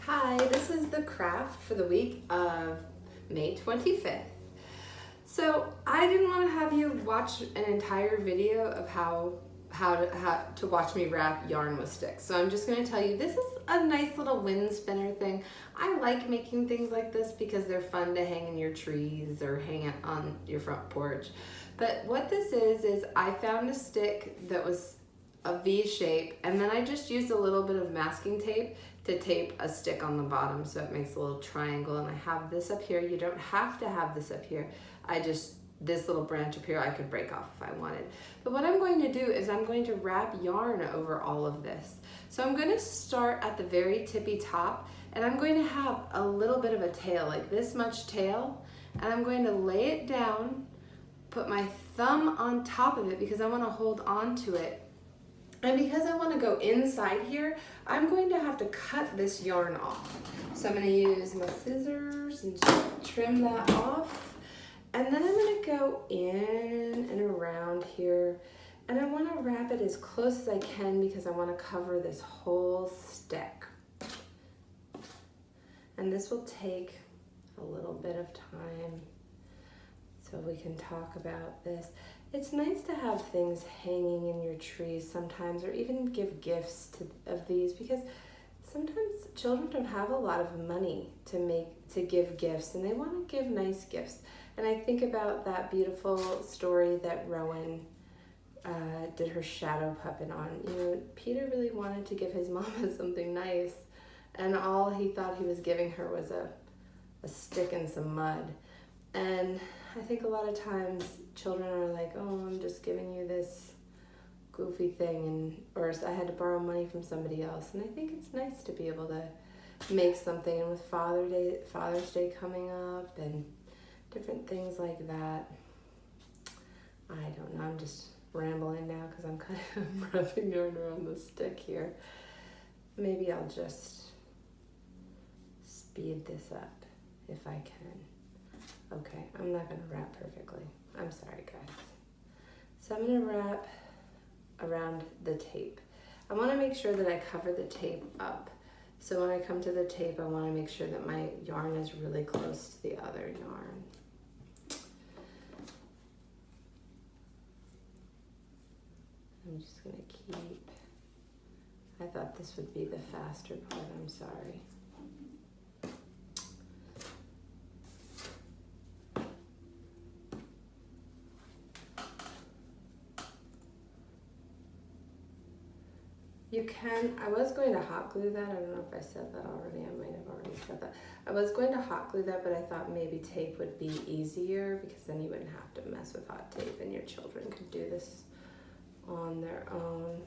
Hi, this is the craft for the week of May 25th. So I didn't want to have you watch an entire video of how to watch me wrap yarn with sticks. So I'm just going to tell you this is a nice little wind spinner thing. I like making things like this because they're fun to hang in your trees or hang it on your front porch. But what this is I found a stick that was a V shape, and then I just used a little bit of masking tape to tape a stick on the bottom so it makes a little triangle. And I have this up here. You don't have to have this up here. This little branch up here I could break off if I wanted. But what I'm going to do is I'm going to wrap yarn over all of this. So I'm going to start at the very tippy top, and I'm going to have a little bit of a tail, like this much tail, and I'm going to lay it down, put my thumb on top of it because I want to hold on to it. And because I want to go inside here, I'm going to have to cut this yarn off. So I'm going to use my scissors and just trim that off. And then I'm going to go in and around here. And I want to wrap it as close as I can because I want to cover this whole stick. And this will take a little bit of time so we can talk about this. It's nice to have things hanging in your trees sometimes, or even give gifts of these, because sometimes children don't have a lot of money to give gifts, and they want to give nice gifts. And I think about that beautiful story that Rowan did her shadow puppet on. You know, Peter really wanted to give his mama something nice, and all he thought he was giving her was a stick and some mud. And I think a lot of times children are like, oh, I'm just giving you this goofy thing, or I had to borrow money from somebody else. And I think it's nice to be able to make something. And with Father's Day coming up and different things like that, I don't know, I'm just rambling now because I'm kind of wrapping yarn around the stick here. Maybe I'll just speed this up if I can. Okay, I'm not going to wrap perfectly. I'm sorry, guys. So I'm going to wrap around the tape. I want to make sure that I cover the tape up. So when I come to the tape, I want to make sure that my yarn is really close to the other yarn. I'm just going to keep... I thought this would be the faster part. I'm sorry. You can, I was going to hot glue that. I don't know if I said that already. I might have already said that. I was going to hot glue that, but I thought maybe tape would be easier because then you wouldn't have to mess with hot tape and your children could do this on their own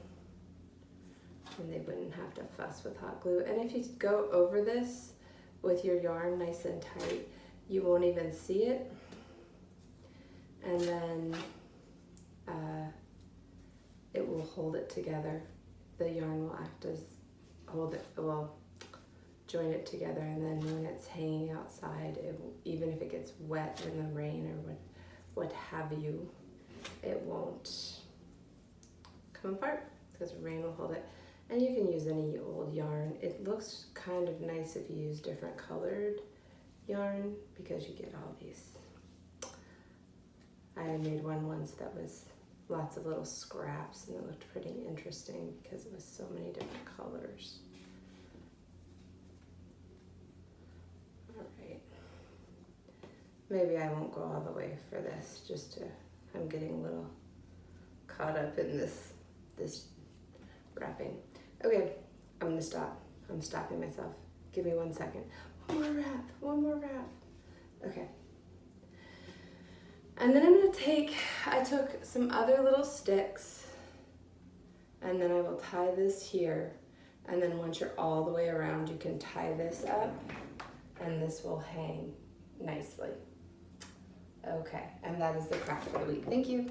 and they wouldn't have to fuss with hot glue. And if you go over this with your yarn nice and tight, you won't even see it. And then it will hold it together. The yarn will act as join it together, and then when it's hanging outside, even if it gets wet in the rain or what have you, it won't come apart because the rain will hold it. And you can use any old yarn. It looks kind of nice if you use different colored yarn because you get all these. I made one once that was lots of little scraps, and it looked pretty interesting because it was so many different colors. All right. Maybe I won't go all the way for this, I'm getting a little caught up in this wrapping. Okay, I'm gonna stop. I'm stopping myself. Give me 1 second. One more wrap. Okay. And then I took some other little sticks, and then I will tie this here. And then once you're all the way around, you can tie this up, and this will hang nicely. Okay, and that is the craft for the week. Thank you.